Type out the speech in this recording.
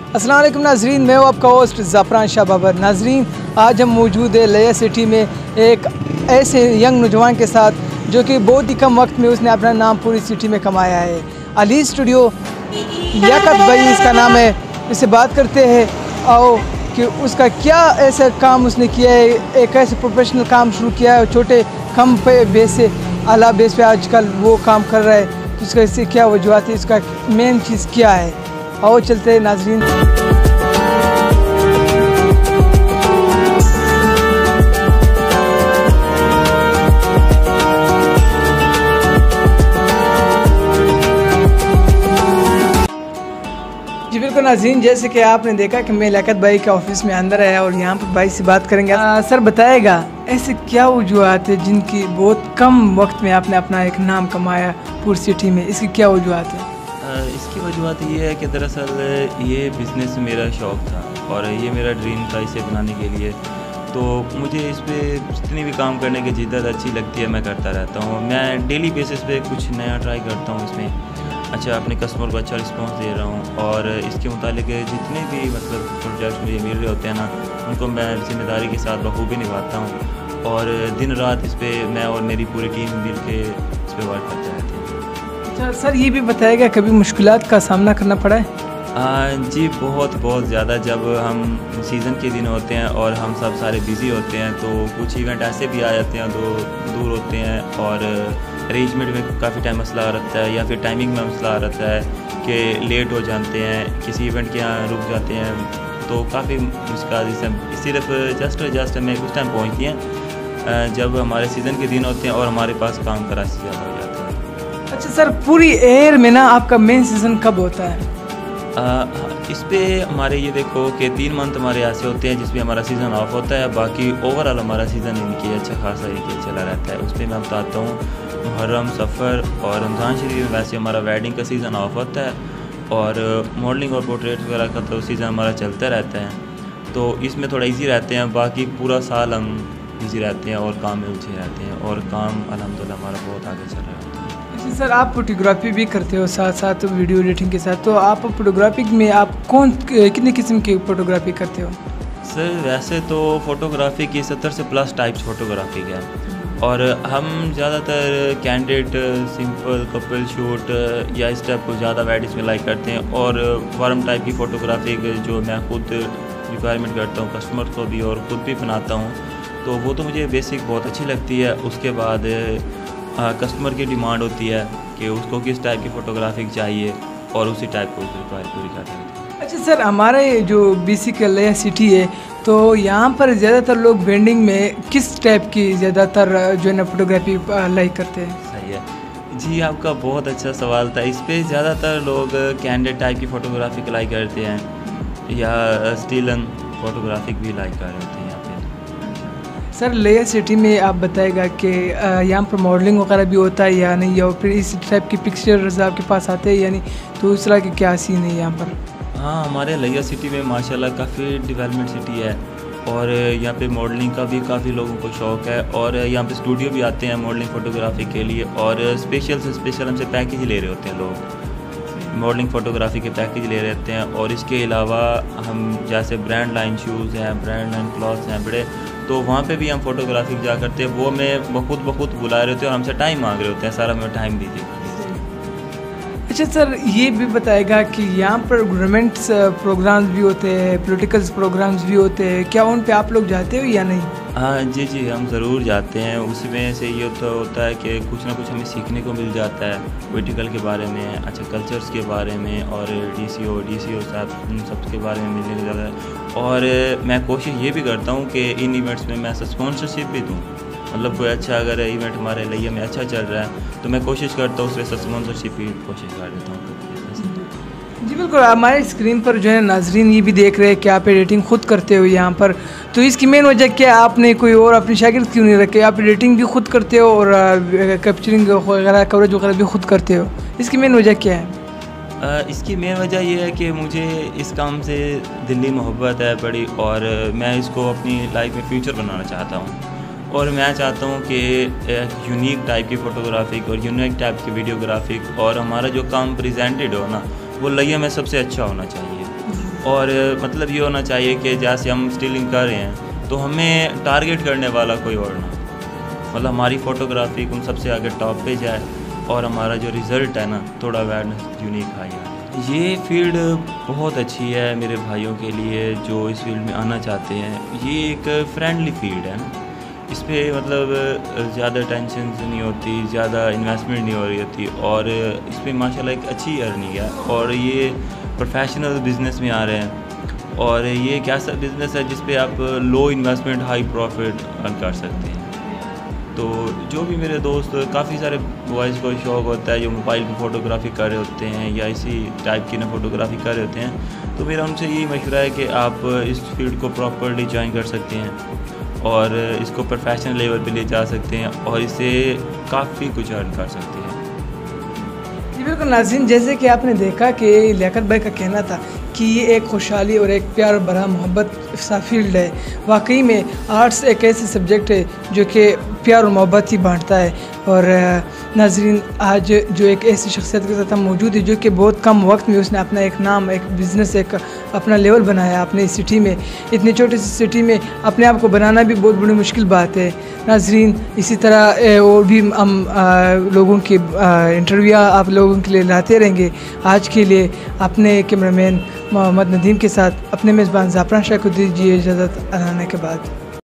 अस्सलाम वालेकुम नाजरीन, मैं हूँ आपका होस्ट ज़फ़रान शाह बाबर। नाजरीन, आज हम मौजूद है लिया सिटी में एक ऐसे यंग नौजवान के साथ जो कि बहुत ही कम वक्त में उसने अपना नाम पूरी सिटी में कमाया है। अली स्टूडियो, लियाकत भाई इसका नाम है। इससे बात करते हैं आओ कि उसका क्या ऐसा काम उसने किया है, एक ऐसे प्रोफेशनल काम शुरू किया है छोटे कम पे बेस से आला बेस पे आजकल वो काम कर रहा है, तो इसका इससे क्या वजूहत है, इसका मेन चीज़ क्या है। आओ चलते हैं नाजरीन। जी बिल्कुल नाज़रीन, जैसे कि आपने देखा कि मैं लियाकत भाई के ऑफिस में अंदर आया और यहाँ पर भाई से बात करेंगे। सर बताएगा ऐसे क्या वजूहत है जिनकी बहुत कम वक्त में आपने अपना एक नाम कमाया पूरी सिटी में, इसकी क्या वजूहत है? इसकी वजूहत ये है कि दरअसल ये बिज़नेस मेरा शौक़ था और ये मेरा ड्रीम था इसे बनाने के लिए। तो मुझे इस पे जितनी भी काम करने की जिद्दत अच्छी लगती है मैं करता रहता हूँ। मैं डेली बेसिस पे कुछ नया ट्राई करता हूँ, इसमें अच्छा अपने कस्टमर को अच्छा रिस्पांस दे रहा हूँ और इसके मुतालिक जितने भी मतलब प्रोजेक्ट मुझे मिल रहे होते हैं ना, उनको मैं ज़िम्मेदारी के साथ बखूबी निभाता हूँ और दिन रात इस पर मैं और मेरी पूरी टीम मिल के इस पर वर्क करते रहते हैं। अच्छा सर, ये भी बताएगा कभी मुश्किलात का सामना करना पड़ा है? जी बहुत ज़्यादा। जब हम सीज़न के दिन होते हैं और हम सब सारे बिज़ी होते हैं तो कुछ इवेंट ऐसे भी आ जाते हैं जो दूर होते हैं और अरेंजमेंट में काफ़ी टाइम मसला आ रहता है या फिर टाइमिंग में मसला आ रहता है कि लेट हो जाते हैं, किसी इवेंट के यहाँ रुक जाते हैं, तो काफ़ी मुश्किल सिर्फ जस्ट हमें कुछ टाइम पहुँचती हैं जब हमारे सीज़न के दिन होते हैं और हमारे पास काम का रास्ता ज़्यादा हो जाता है। अच्छा सर, पूरी एयर में ना आपका मेन सीज़न कब होता है? इस पे हमारे ये देखो कि 3 मंथ हमारे ऐसे होते हैं जिसमें हमारा सीज़न ऑफ होता है, बाकी ओवरऑल हमारा सीज़न इनकी अच्छा खासा एक चला रहता है। उस पर मैं बताता हूँ, मुहर्रम, सफ़र और रमज़ान शरीफ में वैसे हमारा वेडिंग का सीज़न ऑफ होता है और मॉडलिंग और पोर्ट्रेट वगैरह का तो सीज़न हमारा चलता रहता है। तो इसमें थोड़ा ईजी रहते हैं, बाकी पूरा साल हम बिज़ी रहते हैं और काम में उलझे रहते हैं और काम अल्हम्दुलिल्लाह हमारा बहुत आगे चल रहा है। अच्छा सर, आप फोटोग्राफी भी करते हो साथ साथ वीडियो एडिटिंग के साथ, तो आप फोटोग्राफी में आप कितने किस्म की फ़ोटोग्राफी करते हो? सर वैसे तो फ़ोटोग्राफी की 70 से प्लस टाइप्स फ़ोटोग्राफी है और हम ज़्यादातर कैंडिड, सिंपल, कपल शूट या इस टाइप को ज़्यादा वेडिंग्स में लाइक करते हैं और वार्म टाइप की फ़ोटोग्राफी जो मैं खुद रिक्वायरमेंट करता हूँ कस्टमर को भी और ख़ुद भी बनाता हूँ, तो वो तो मुझे बेसिक बहुत अच्छी लगती है। उसके बाद कस्टमर की डिमांड होती है कि उसको किस टाइप की फ़ोटोग्राफी चाहिए और उसी टाइप को रिक्वायर पूरी करते हैं। अच्छा सर, हमारे जो BC का लिया सिटी है तो यहाँ पर ज़्यादातर लोग वेडिंग में किस टाइप की ज़्यादातर जो है ना फ़ोटोग्राफी लाइक करते हैं? सही है जी, आपका बहुत अच्छा सवाल था। इस पर ज़्यादातर लोग कैंडिड टाइप की फ़ोटोग्राफी को लाइक करते हैं या स्टिल फ़ोटोग्राफी भी लाइक कर रहे होते हैं। सर लिया सिटी में आप बताएगा कि यहाँ पर मॉडलिंग वगैरह भी होता है या नहीं, या फिर इस टाइप की पिक्चर्स आपके पास आते हैं या नहीं, तो उस तरह की क्या सीन है यहाँ पर? हाँ, हमारे लिया सिटी में माशाल्लाह काफ़ी डेवलपमेंट सिटी है और यहाँ पे मॉडलिंग का भी काफ़ी लोगों को शौक़ है और यहाँ पे स्टूडियो भी आते हैं मॉडलिंग फ़ोटोग्राफी के लिए और स्पेशल से स्पेशल हमसे पैकेज ले रहे होते हैं लोग, मॉडलिंग फ़ोटोग्राफी के पैकेज ले रहे होते हैं। और इसके अलावा हम जैसे ब्रांड लाइन शूज़ हैं, ब्रांड लाइन क्लॉथ्स हैं बड़े, तो वहाँ पे भी हम फोटोग्राफी जा करते हैं। वो मैं बखुद बुला रहे होते हैं और हमसे टाइम मांग रहे होते हैं, सारा हमें टाइम दीजिए। अच्छा सर, ये भी बताएगा कि यहाँ पर गवर्नमेंट्स प्रोग्राम्स भी होते हैं, पॉलिटिकल्स प्रोग्राम्स भी होते हैं, क्या उन पे आप लोग जाते हो या नहीं? हाँ जी, हम ज़रूर जाते हैं। उसमें से ये तो होता है कि कुछ ना कुछ हमें सीखने को मिल जाता है पॉलिटिकल के बारे में, अच्छा कल्चर्स के बारे में और DCO साहब उन सब के बारे में मिलने को ज़्यादा है। और मैं कोशिश ये भी करता हूँ कि इन इवेंट्स में मैं स्पॉन्सरशिप भी दूँ, मतलब कोई अच्छा अगर इवेंट हमारे लिए में अच्छा चल रहा है तो मैं कोशिश करता हूँ उसमें स्पॉन्सरशिप की कोशिश कर देता हूँ। जी बिल्कुल, हमारे स्क्रीन पर जो है नाजरीन ये भी देख रहे हैं कि आप एडिटिंग खुद करते हो यहाँ पर, तो इसकी मेन वजह क्या है? आपने कोई और अपने शागिर्द क्यों नहीं रखे? आप एडिटिंग भी खुद करते हो और कैप्चरिंग वगैरह कवरेज वगैरह भी खुद करते हो, इसकी मेन वजह क्या है? इसकी मेन वजह यह है कि मुझे इस काम से दिली मोहब्बत है बड़ी और मैं इसको अपनी लाइफ में फ्यूचर बनाना चाहता हूँ और मैं चाहता हूँ कि एक यूनिक टाइप की फ़ोटोग्राफिक और यूनिक टाइप की वीडियोग्राफिक और हमारा जो काम प्रेजेंटेड हो ना वो लिया में सबसे अच्छा होना चाहिए और मतलब ये होना चाहिए कि जैसे हम स्टिलिंग कर रहे हैं तो हमें टारगेट करने वाला कोई और ना, मतलब हमारी फ़ोटोग्राफी उन सबसे आगे टॉप पे जाए और हमारा जो रिज़ल्ट है ना थोड़ा अवेयरनेस यूनिक आए। ये फील्ड बहुत अच्छी है मेरे भाइयों के लिए जो इस फील्ड में आना चाहते हैं। ये एक फ्रेंडली फील्ड है ना, इस पर मतलब ज़्यादा टेंशन नहीं होती, ज़्यादा इन्वेस्टमेंट नहीं हो रही होती और इस पर माशाल्लाह एक अच्छी अर्निंग है और ये प्रोफेशनल बिज़नेस में आ रहे हैं और ये एक ऐसा बिज़नेस है जिस पे आप लो इन्वेस्टमेंट हाई प्रॉफिट अर्न कर सकते हैं। तो जो भी मेरे दोस्त, काफ़ी सारे बॉयज़ को शौक़ होता है जो मोबाइल पे फ़ोटोग्राफी कर रहे होते हैं या इसी टाइप की ना फ़ोटोग्राफी कर रहे होते हैं, तो मेरा उनसे यही मशवरा है कि आप इस फील्ड को प्रॉपरली ज्वाइन कर सकते हैं और इसको प्रोफेशनल लेवल पे ले जा सकते हैं और इससे काफ़ी कुछ अर्न कर सकते हैं। जी बिल्कुल नाज़रीन, जैसे कि आपने देखा कि लियाकत भाई का कहना था कि ये एक खुशहाली और एक प्यार और बड़ा मोहब्बत सा फील्ड है। वाकई में आर्ट्स एक ऐसी सब्जेक्ट है जो कि प्यार और मोहब्बत ही बांटता है। और नाज़रीन, आज जो एक ऐसी शख्सियत के साथ हम मौजूद है जो कि बहुत कम वक्त में उसने अपना एक नाम, एक बिज़नेस, एक अपना लेवल बनाया अपने इस सिटी में। इतनी छोटी सी सिटी में अपने आप को बनाना भी बहुत बड़ी मुश्किल बात है। नाज़रीन, इसी तरह और भी हम लोगों की इंटरव्यू आप लोगों के लिए लाते रहेंगे। आज के लिए अपने कैमरामैन मोहम्मद नदीम के साथ अपने मेज़बान ज़ाफ़रान शाह को दीजिए इजाज़त आने के बाद।